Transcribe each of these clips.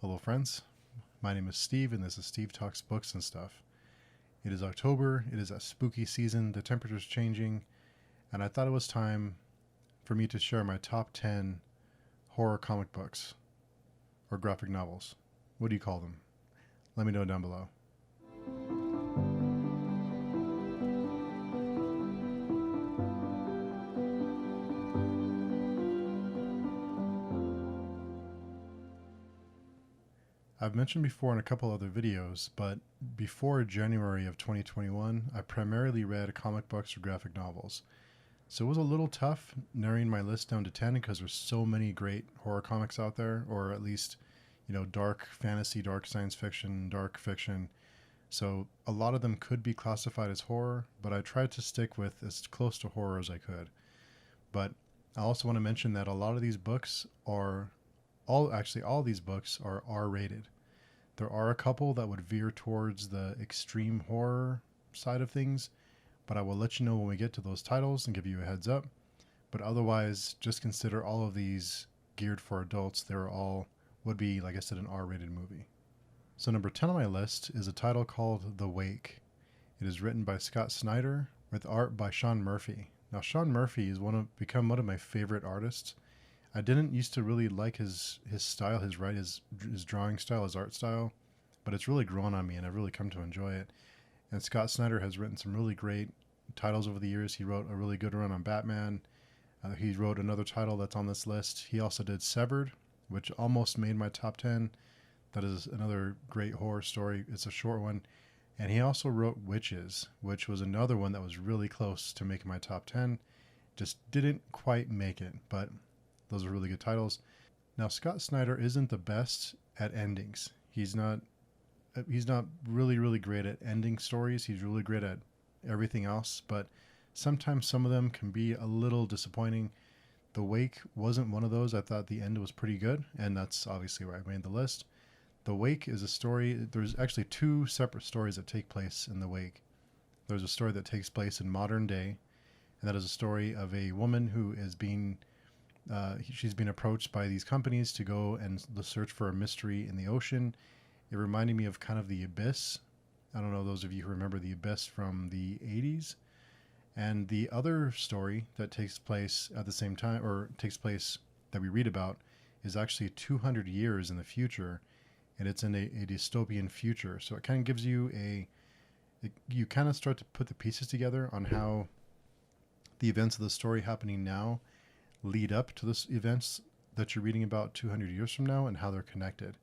Hello friends, my name is Steve and this is Steve Talks Books and Stuff. It is October, it is a spooky season, the temperature's changing, and I thought it was time for me to share my top 10 horror comic books, or graphic novels. What do you call them? Let me know down below. I've mentioned before in a couple other videos, but before January of 2021, I primarily read comic books or graphic novels. So it was a little tough narrowing my list down to 10 because there's so many great horror comics out there, or at least, dark fantasy, dark science fiction, dark fiction. So a lot of them could be classified as horror, but I tried to stick with as close to horror as I could. But I also want to mention that a lot of these books are all these books are R-rated. There are a couple that would veer towards the extreme horror side of things, but I will let you know when we get to those titles and give you a heads up. But otherwise, just consider all of these geared for adults. They're all would be, like I said, an R-rated movie. So number 10 on my list is a title called The Wake. It is written by Scott Snyder with art by Sean Murphy. Now Sean Murphy is become one of my favorite artists. I didn't used to really like his style, his drawing style, his art style, but it's really grown on me and I've really come to enjoy it. And Scott Snyder has written some really great titles over the years. He wrote a really good run on Batman. He wrote another title that's on this list. He also did Severed, which almost made my top 10. That is another great horror story. It's a short one. And he also wrote Witches, which was another one that was really close to making my top 10. Just didn't quite make it, but those are really good titles. Now, Scott Snyder isn't the best at endings. He's not really great at ending stories. He's really great at everything else, but sometimes some of them can be a little disappointing. The Wake wasn't one of those. I thought the end was pretty good, and that's obviously why I made the list. The Wake is a story. There's actually two separate stories that take place in The Wake. There's a story that takes place in modern day, and that is a story of a woman who is she's been approached by these companies to go and search for a mystery in the ocean. It reminded me of kind of The Abyss. I don't know those of you who remember The Abyss from the 80s. And the other story that takes place at the same time, or takes place that we read about, is actually 200 years in the future, and it's in a dystopian future. So it kind of gives you you kind of start to put the pieces together on how the events of the story happening now lead up to the events that you're reading about 200 years from now and how they're connected.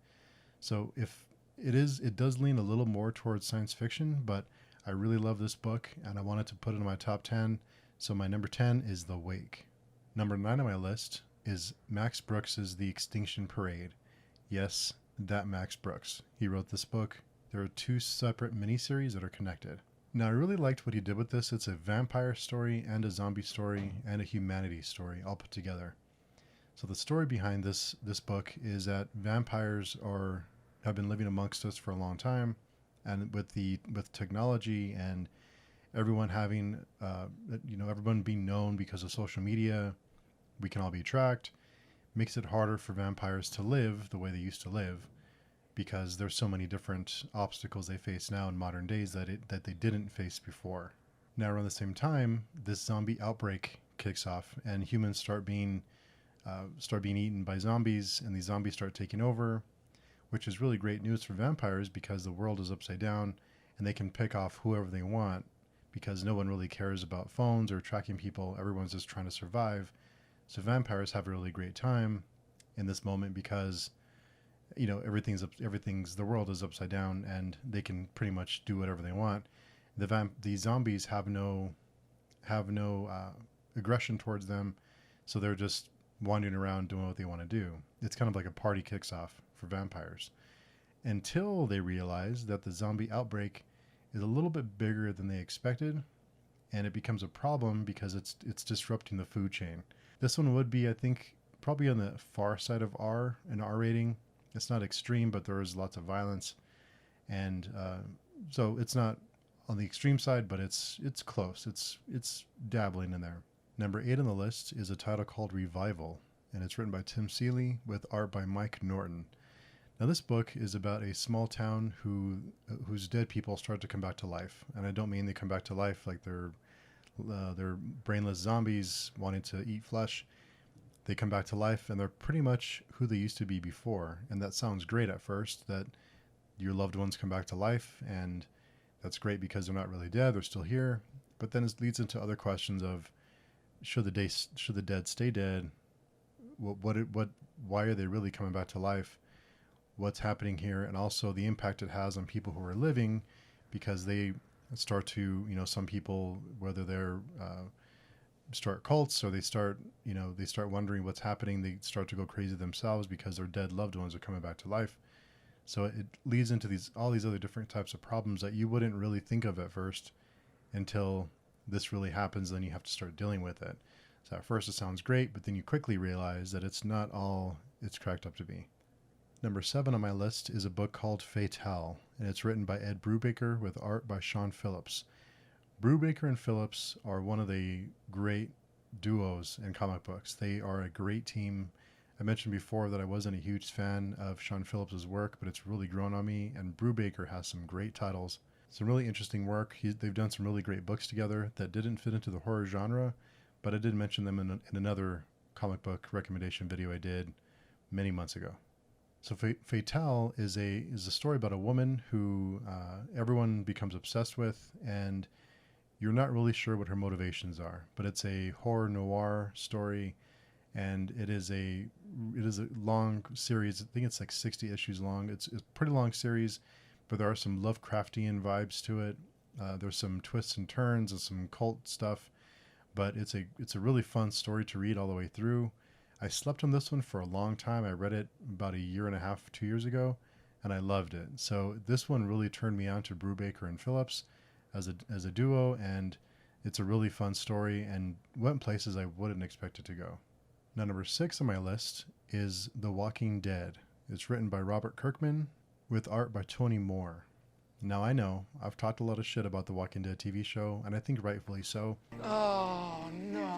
So it does lean a little more towards science fiction, but I really love this book and I wanted to put it in my top 10. So my number 10 is The Wake. Number 9 on my list is Max Brooks's The Extinction Parade. Yes, that Max Brooks. He wrote this book. There are two separate miniseries that are connected. Now, I really liked what he did with this. It's a vampire story and a zombie story and a humanity story all put together. So the story behind this book is that vampires have been living amongst us for a long time, and with technology and everyone having everyone being known because of social media, we can all be tracked, makes it harder for vampires to live the way they used to live, because there's so many different obstacles they face now in modern days that they didn't face before. Now around the same time, this zombie outbreak kicks off and humans start being eaten by zombies, and these zombies start taking over, which is really great news for vampires because the world is upside down and they can pick off whoever they want because no one really cares about phones or tracking people. Everyone's just trying to survive. So vampires have a really great time in this moment because the world is upside down and they can pretty much do whatever they want. The zombies have no aggression towards them, so they're just wandering around doing what they want to do. It's kind of like a party kicks off for vampires until they realize that the zombie outbreak is a little bit bigger than they expected, and it becomes a problem because it's disrupting the food chain. This one would be, I think, probably on the far side of R rating. It's not extreme, but there is lots of violence, and so it's not on the extreme side, but it's close. It's dabbling in there. Number 8 on the list is a title called Revival, and it's written by Tim Seeley with art by Mike Norton. Now, this book is about a small town whose dead people start to come back to life, and I don't mean they come back to life like they're brainless zombies wanting to eat flesh. They come back to life, and they're pretty much who they used to be before. And that sounds great at first, that your loved ones come back to life, and that's great because they're not really dead; they're still here. But then it leads into other questions of should the dead stay dead? Why are they really coming back to life? What's happening here, and also the impact it has on people who are living, because they start to, some people, whether they're start cults or they start wondering what's happening. They start to go crazy themselves because their dead loved ones are coming back to life. So it leads into all these other different types of problems that you wouldn't really think of at first until this really happens. Then you have to start dealing with it. So at first it sounds great, but then you quickly realize that it's not all it's cracked up to be. Number 7 on my list is a book called Fatale, and it's written by Ed Brubaker with art by Sean Phillips. Brubaker and Phillips are one of the great duos in comic books. They are a great team. I mentioned before that I wasn't a huge fan of Sean Phillips' work, but it's really grown on me, and Brubaker has some great titles. Some really interesting work. They've done some really great books together that didn't fit into the horror genre, but I did mention them in another comic book recommendation video I did many months ago. So Fatale is a story about a woman who everyone becomes obsessed with, and you're not really sure what her motivations are. But it's a horror noir story, and it is a long series. I think it's like 60 issues long. It's a pretty long series, but there are some Lovecraftian vibes to it. There's some twists and turns and some cult stuff, but it's a really fun story to read all the way through. I slept on this one for a long time. I read it about 1.5 years, 2 years ago, and I loved it. So this one really turned me on to Brubaker and Phillips as a duo, and it's a really fun story and went places I wouldn't expect it to go. Now, number 6 on my list is The Walking Dead. It's written by Robert Kirkman with art by Tony Moore. Now, I know I've talked a lot of shit about The Walking Dead TV show, and I think rightfully so. Oh, no.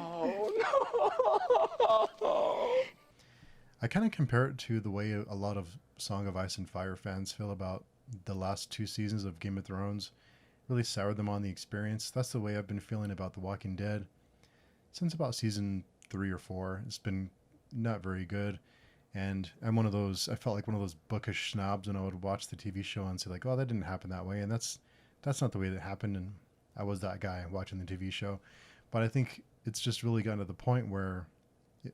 I kind of compare it to the way a lot of Song of Ice and Fire fans feel about the last 2 seasons of Game of Thrones. Really soured them on the experience. That's the way I've been feeling about The Walking Dead since about season 3 or 4. It's been not very good. And I felt like one of those bookish snobs when I would watch the TV show and say like, oh, that didn't happen that way. And that's not the way that happened. And I was that guy watching the TV show. But I think it's just really gotten to the point where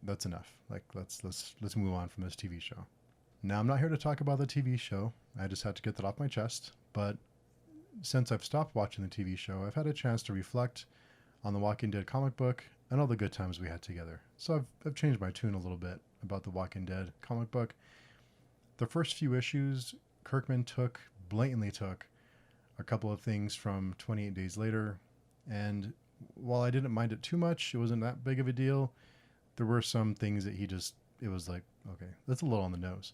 that's enough. Like, let's move on from this TV show. Now, I'm not here to talk about the TV show. I just had to get that off my chest. But since I've stopped watching the TV show, I've had a chance to reflect on the Walking Dead comic book and all the good times we had together. So I've changed my tune a little bit about the Walking Dead comic book. The first few issues, Kirkman blatantly took a couple of things from 28 Days Later, and while I didn't mind it too much, it wasn't that big of a deal. There were some things that it was like, okay, that's a little on the nose.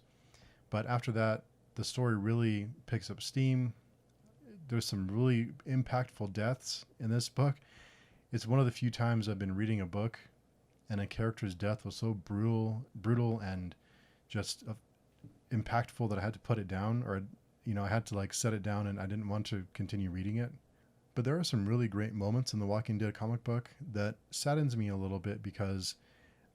But after that, the story really picks up steam. There's some really impactful deaths in this book. It's one of the few times I've been reading a book and a character's death was so brutal and just impactful that I had to put it down, or I had to like set it down, and I didn't want to continue reading it. But there are some really great moments in the Walking Dead comic book that saddens me a little bit, because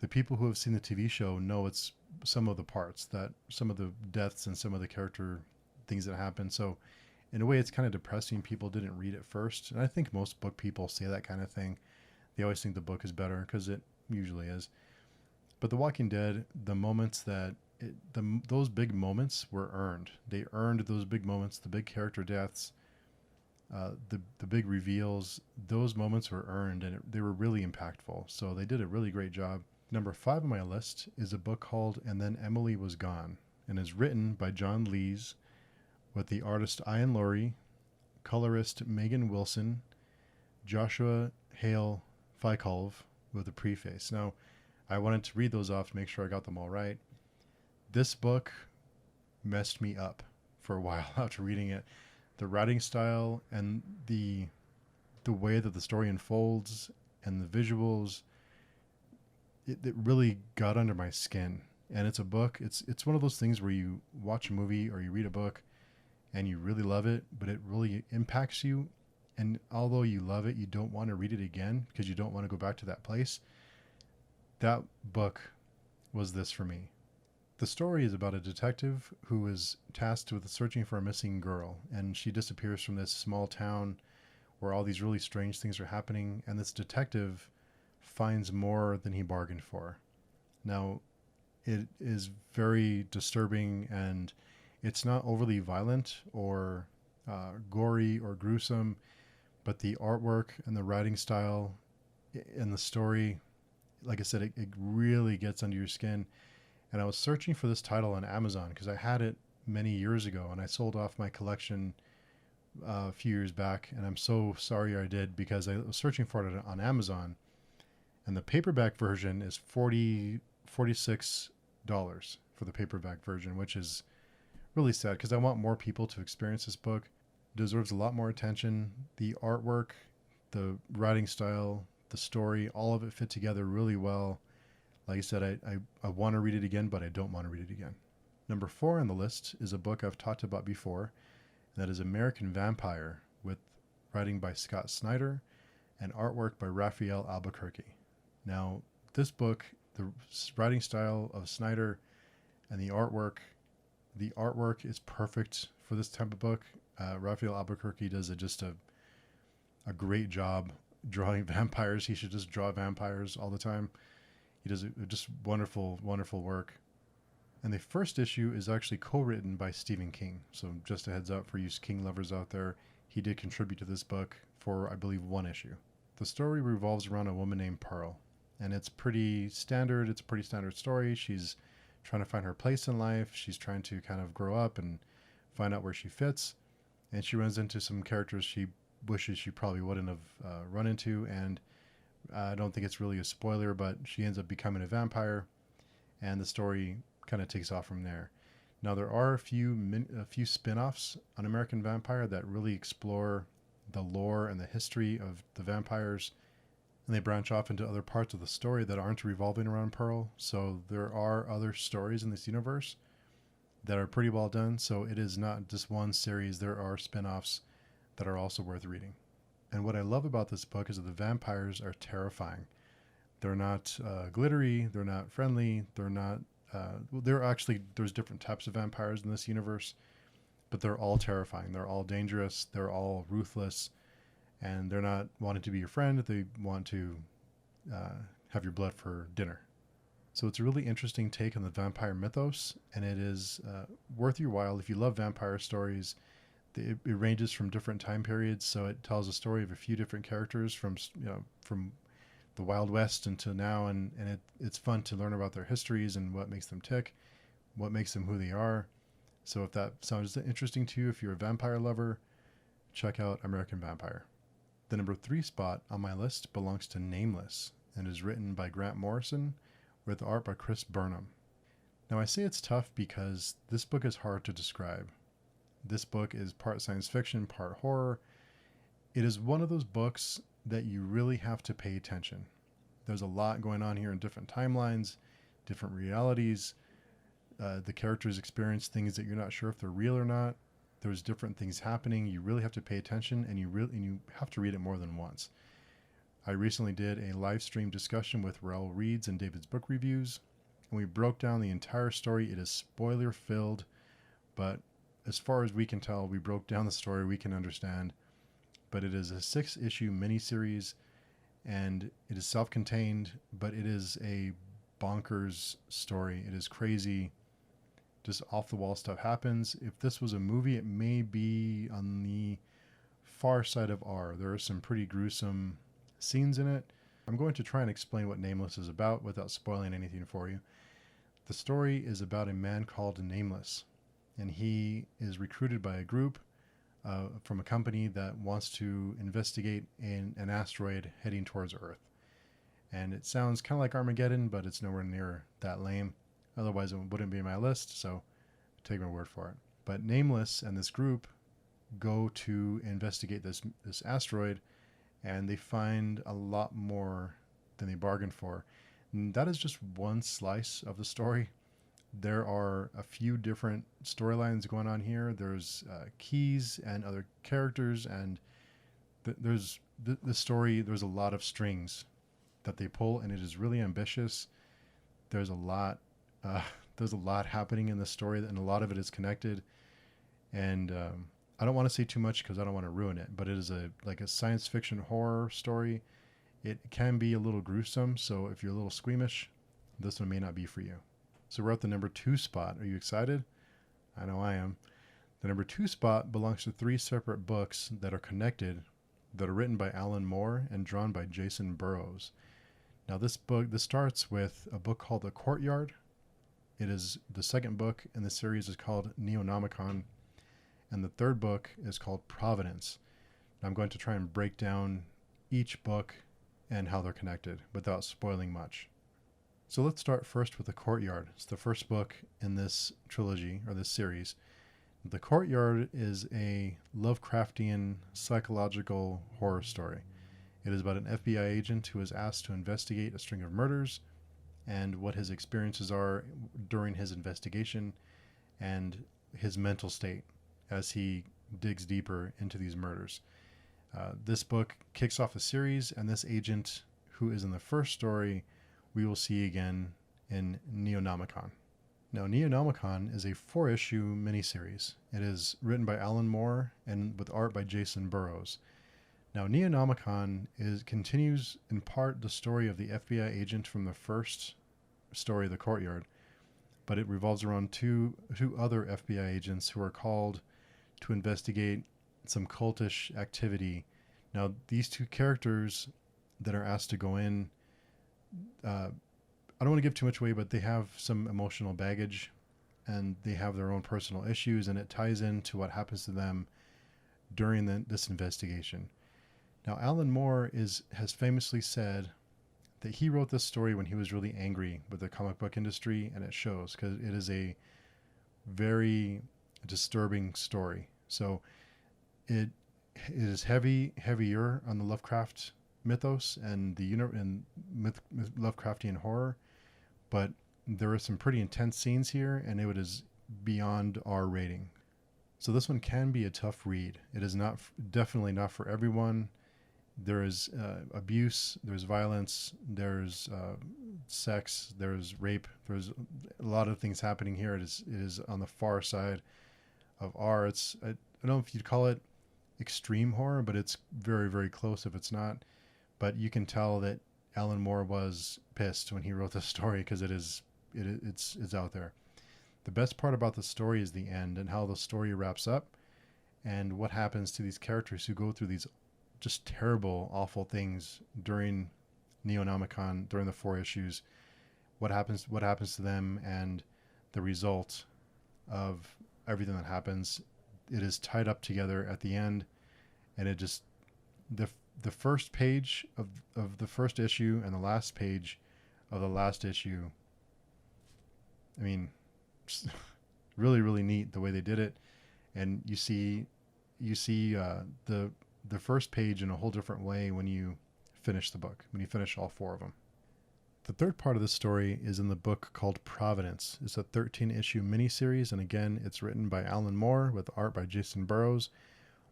the people who have seen the TV show know it's some of the parts, that some of the deaths and some of the character things that happen. So in a way, it's kind of depressing. People didn't read it first. And I think most book people say that kind of thing. They always think the book is better, because it usually is. But The Walking Dead, the moments those big moments were earned. They earned those big moments, the big character deaths, the big reveals. Those moments were earned, and they were really impactful. So they did a really great job. Number 5 on my list is a book called And Then Emily Was Gone, and is written by John Lees with the artist Ian Laurie, colorist Megan Wilson, Joshua Hale Fikolv with a preface. Now, I wanted to read those off to make sure I got them all right. This book messed me up for a while after reading it. The writing style and the way that the story unfolds and the visuals, it really got under my skin. And it's a book. It's one of those things where you watch a movie or you read a book and you really love it, but it really impacts you. And although you love it, you don't want to read it again because you don't want to go back to that place. That book was this for me. The story is about a detective who is tasked with searching for a missing girl, and she disappears from this small town where all these really strange things are happening, and this detective finds more than he bargained for. Now, it is very disturbing, and it's not overly violent or gory or gruesome, but the artwork and the writing style and the story, like I said, it really gets under your skin. And I was searching for this title on Amazon because I had it many years ago, and I sold off my collection a few years back, and I'm so sorry I did because I was searching for it on Amazon, and the paperback version is $46 for the paperback version, which is really sad because I want more people to experience this book. It deserves a lot more attention. The artwork, the writing style, the story, all of it fit together really well. Like I said, I want to read it again, but I don't want to read it again. Number 4 on the list is a book I've talked about before, and that is American Vampire, with writing by Scott Snyder and artwork by Raphael Albuquerque. Now, this book, the writing style of Snyder and the artwork is perfect for this type of book. Raphael Albuquerque does just a great job drawing vampires. He should just draw vampires all the time. He does just wonderful, wonderful work. And the first issue is actually co-written by Stephen King. So just a heads up for you King lovers out there, he did contribute to this book for, I believe, 1 issue. The story revolves around a woman named Pearl. And it's pretty standard. It's a pretty standard story. She's trying to find her place in life. She's trying to kind of grow up and find out where she fits. And she runs into some characters she wishes she probably wouldn't have run into. And I don't think it's really a spoiler, but she ends up becoming a vampire, and the story kind of takes off from there. Now, there are a few spin-offs on American Vampire that really explore the lore and the history of the vampires, and they branch off into other parts of the story that aren't revolving around Pearl. So there are other stories in this universe that are pretty well done. So it is not just one series. There are spin-offs that are also worth reading. And what I love about this book is that the vampires are terrifying. They're not glittery. They're not friendly. They're not. There's different types of vampires in this universe, but they're all terrifying. They're all dangerous. They're all ruthless, and they're not wanting to be your friend. They want to have your blood for dinner. So it's a really interesting take on the vampire mythos, and it is worth your while if you love vampire stories. It ranges from different time periods, so it tells a story of a few different characters from the Wild West until now, and it's fun to learn about their histories and what makes them tick, what makes them who they are. So if that sounds interesting to you, if you're a vampire lover, check out American Vampire. The number 3 spot on my list belongs to Nameless and is written by Grant Morrison with art by Chris Burnham. Now, I say it's tough because this book is hard to describe. This book is part science fiction, part horror. It is one of those books that you really have to pay attention. There's a lot going on here in different timelines, different realities. The characters experience things that you're not sure if they're real or not. There's different things happening. You really have to pay attention, and you have to read it more than once. I recently did a live stream discussion with Raoul Reeds and David's book reviews, and we broke down the entire story. It is spoiler filled, but as far as we can tell, we broke down the story, we can understand. But it is a 6-issue miniseries, and it is self-contained, but it is a bonkers story. It is crazy. Just off-the-wall stuff happens. If this was a movie, it may be on the far side of R. There are some pretty gruesome scenes in it. I'm going to try and explain what Nameless is about without spoiling anything for you. The story is about a man called Nameless, and he is recruited by a group from a company that wants to investigate an asteroid heading towards Earth. And it sounds kind of like Armageddon, but it's nowhere near that lame. Otherwise, it wouldn't be in my list, so take my word for it. But Nameless and this group go to investigate this asteroid, and they find a lot more than they bargained for. And that is just one slice of the story. There are a few different storylines going on here. There's keys and other characters, and there's the story. There's a lot of strings that they pull, and it is really ambitious. There's a lot. Uh, there's a lot happening in the story, and a lot of it is connected. And I don't want to say too much because I don't want to ruin it. But it is a science fiction horror story. It can be a little gruesome, so if you're a little squeamish, this one may not be for you. So we're at the number 2 spot. Are you excited? I know I am. The number 2 spot belongs to 3 separate books that are connected, that are written by Alan Moore and drawn by Jason Burrows. Now this starts with a book called The Courtyard. It is the second book in the series is called Neonomicon, and the third book is called Providence. Now I'm going to try and break down each book and how they're connected without spoiling much. So let's start first with The Courtyard. It's the first book in this trilogy, or this series. The Courtyard is a Lovecraftian psychological horror story. It is about an FBI agent who is asked to investigate a string of murders and what his experiences are during his investigation and his mental state as he digs deeper into these murders. This book kicks off a series, and this agent, who is in the first story, we will see again in Neonomicon. Now, Neonomicon is a 4-issue miniseries. It is written by Alan Moore and with art by Jason Burrows. Now, Neonomicon continues in part the story of the FBI agent from the first story, The Courtyard, but it revolves around two other FBI agents who are called to investigate some cultish activity. Now, these 2 characters that are asked to go in, I don't want to give too much away, but they have some emotional baggage and they have their own personal issues, and it ties into what happens to them during this investigation. Now, Alan Moore has famously said that he wrote this story when he was really angry with the comic book industry, and it shows because it is a very disturbing story. So it is heavier on the Lovecraft mythos and Lovecraftian horror, but there are some pretty intense scenes here, and it is beyond R rating. So this one can be a tough read. It is definitely not for everyone. There is abuse, there's violence, there's sex, there's rape, there's a lot of things happening here. It is on the far side of R. I don't know if you'd call it extreme horror, but it's very, very close if it's not. But you can tell that Alan Moore was pissed when he wrote this story because it's out there. The best part about the story is the end and how the story wraps up and what happens to these characters who go through these just terrible, awful things during Neonomicon, during the 4 issues. What happens to them and the result of everything that happens. It is tied up together at the end, and it just the first page of the first issue and the last page of the last issue. I mean, really, really neat the way they did it, and you see the first page in a whole different way when you finish the book, when you finish all 4 of them. The third part of the story is in the book called Providence. It's a 13-issue miniseries, and again, it's written by Alan Moore with art by Jason Burrows.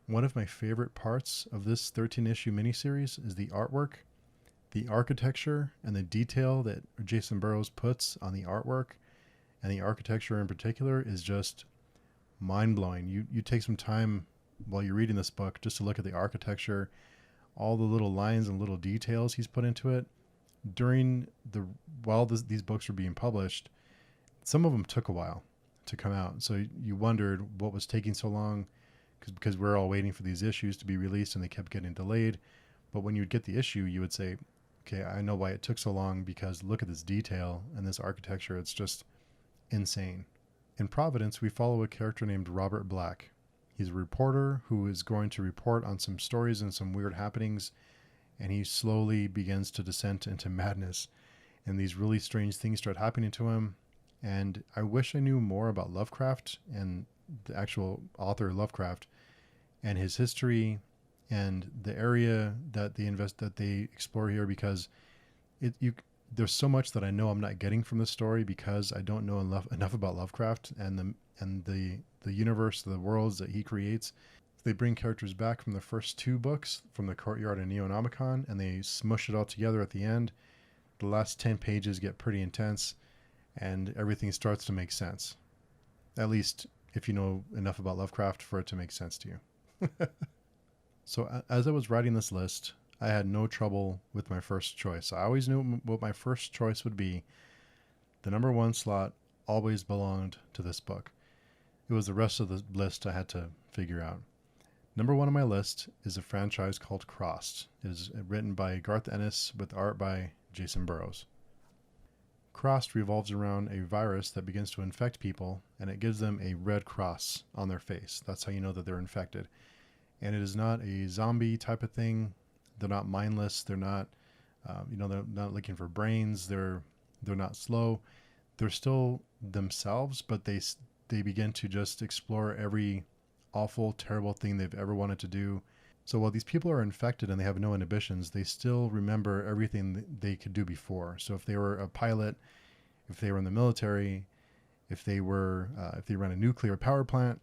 One of my favorite parts of this 13-issue miniseries is the artwork, the architecture, and the detail that Jason Burrows puts on the artwork, and the architecture in particular is just mind-blowing. You take some time while you're reading this book just to look at the architecture, all the little lines and little details he's put into it. While these books were being published, some of them took a while to come out. So you wondered what was taking so long, because we're all waiting for these issues to be released and they kept getting delayed. But when you would get the issue, you would say, okay, I know why it took so long, because look at this detail and this architecture. It's just insane. In Providence, we follow a character named Robert Black. He's a reporter who is going to report on some stories and some weird happenings, and he slowly begins to descend into madness, and these really strange things start happening to him. And I wish I knew more about Lovecraft and the actual author Lovecraft and his history and the area that they explore here, because there's so much that I know I'm not getting from the story because I don't know enough about Lovecraft and the universe, the worlds that he creates. They bring characters back from the first two books, from the Courtyard and Neonomicon, and they smush it all together at the end. The last 10 pages get pretty intense, and everything starts to make sense. At least if you know enough about Lovecraft for it to make sense to you. So as I was writing this list, I had no trouble with my first choice. I always knew what my first choice would be. The number one slot always belonged to this book. It was the rest of the list I had to figure out. Number one on my list is a franchise called Crossed. It is written by Garth Ennis with art by Jason Burrows. Crossed revolves around a virus that begins to infect people, and it gives them a red cross on their face. That's how you know that they're infected. And it is not a zombie type of thing. They're not mindless. They're not, they're not looking for brains. They're not slow. They're still themselves, but they begin to just explore every awful, terrible thing they've ever wanted to do. So while these people are infected and they have no inhibitions, they still remember everything they could do before. So if they were a pilot, if they were in the military, if they ran a nuclear power plant,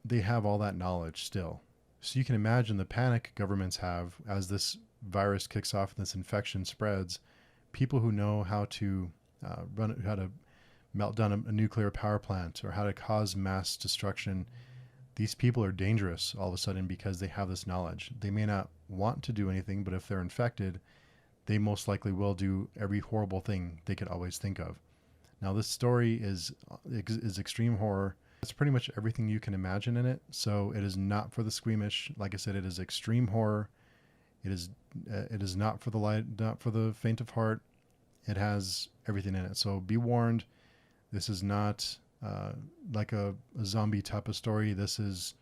they have all that knowledge still. So you can imagine the panic governments have as this virus kicks off and this infection spreads. People who know how to how to melt down a nuclear power plant or how to cause mass destruction. These people are dangerous all of a sudden because they have this knowledge. They may not want to do anything, but if they're infected, they most likely will do every horrible thing they could always think of. Now, this story is extreme horror. It's pretty much everything you can imagine in it. So it is not for the squeamish. Like I said, it is extreme horror. It is not for the faint of heart. It has everything in it. So be warned. This is not like a zombie type of story. This is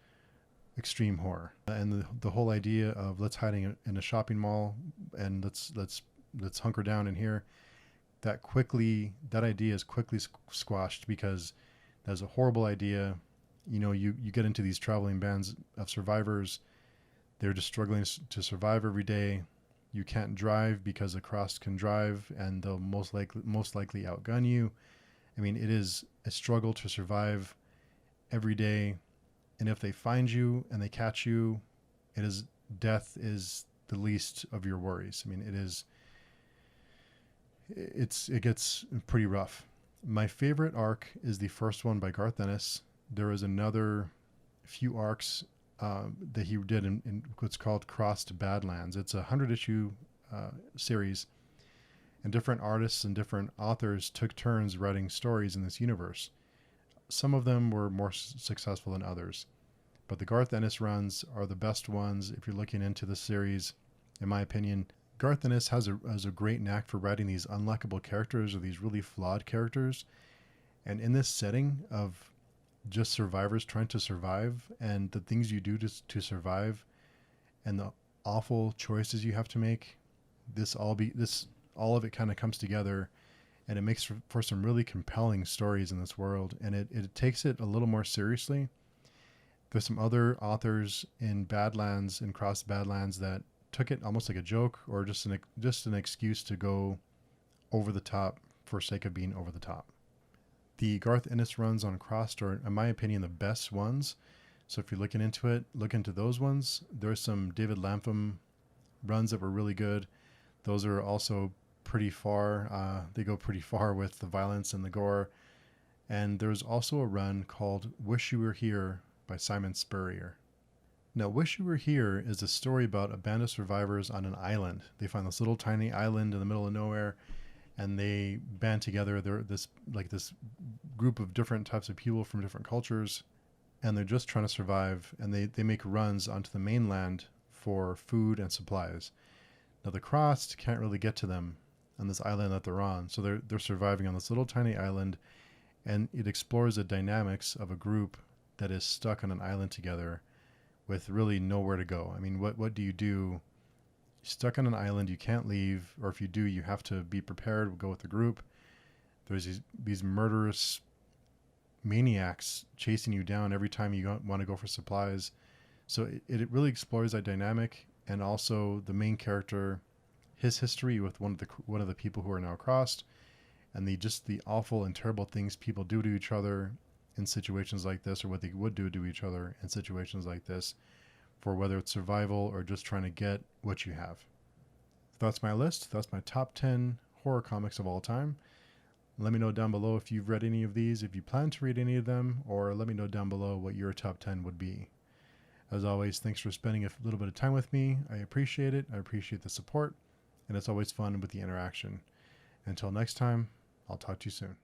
extreme horror, and the whole idea of let's hide in a shopping mall and let's hunker down in here. That idea is quickly squashed because that's a horrible idea. You get into these traveling bands of survivors. They're just struggling to survive every day. You can't drive because the Crossed can drive, and they'll most likely outgun you. I mean, it is a struggle to survive every day. And if they find you and they catch you, death is the least of your worries. I mean, it gets pretty rough. My favorite arc is the first one by Garth Ennis. There is another few arcs that he did in what's called Crossed Badlands. It's a 100-issue series. And different artists and different authors took turns writing stories in this universe. Some of them were more successful than others. But the Garth Ennis runs are the best ones if you're looking into the series, in my opinion. Garth Ennis has a great knack for writing these unlikable characters or these really flawed characters. And in this setting of just survivors trying to survive and the things you do to survive and the awful choices you have to make, all of it kind of comes together, and it makes for some really compelling stories in this world. And it takes it a little more seriously. There's some other authors in Badlands and Crossed Badlands that took it almost like a joke or just an excuse to go over the top for sake of being over the top. The Garth Ennis runs on Crossed are, in my opinion, the best ones. So if you're looking into it, look into those ones. There's some David Lapham runs that were really good. Those are also pretty far. They go pretty far with the violence and the gore. And there's also a run called Wish You Were Here by Simon Spurrier. Now, Wish You Were Here is a story about a band of survivors on an island. They find this little tiny island in the middle of nowhere, and they band together. They're this group of different types of people from different cultures, and they're just trying to survive. And they make runs onto the mainland for food and supplies. Now, the Crossed can't really get to them on this island that they're on, so they're surviving on this little tiny island, and it explores the dynamics of a group that is stuck on an island together with really nowhere to go. I mean, what do? You're stuck on an island, you can't leave, or if you do, you have to be prepared, go with the group. There's these murderous maniacs chasing you down every time you want to go for supplies. So it really explores that dynamic, and also the main character, his history with one of the people who are now crossed, and the awful and terrible things people do to each other in situations like this, or what they would do to each other in situations like this, for whether it's survival or just trying to get what you have. That's my list. That's my top 10 horror comics of all time. Let me know down below if you've read any of these, if you plan to read any of them, or let me know down below what your top 10 would be. As always, thanks for spending a little bit of time with me. I appreciate it. I appreciate the support, and it's always fun with the interaction. Until next time, I'll talk to you soon.